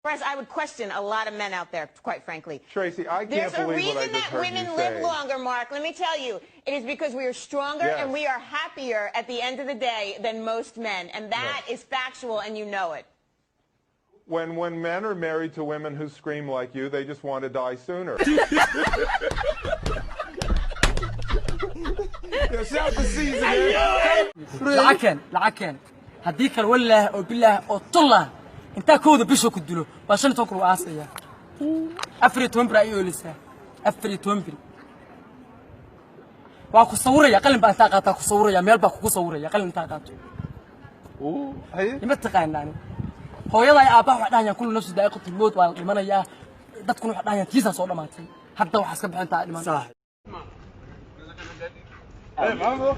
Whereas I would question a lot of men out there, quite frankly. Tracy, I can't believe what I just heard you say. There's a reason that women live longer, Mark. Let me tell you. It is because we are stronger and we are happier at the end of the day than most men. And that is factual, and you know it. When men are married to women who scream like you, they just want to die sooner. لعكن هديك الوله أو بالله أو طلع أنت كود بيشو كدلو وعشان تقرأ عاصية أفريت ومبرا يولسها أفريت ومبري وأكو صورة يا قلنا بأنتاقات أكو صورة يا ميل بأكو صورة يا قلنا أنتاقات لما تقاين يعني هو يلا يا أبا واحد يعني كل نفس دقيقة الموت والإيمان يا ده تكون واحد يعني تيسا صورة ماتي حتى وحسب أنت الإيمان صح Hey, vamos.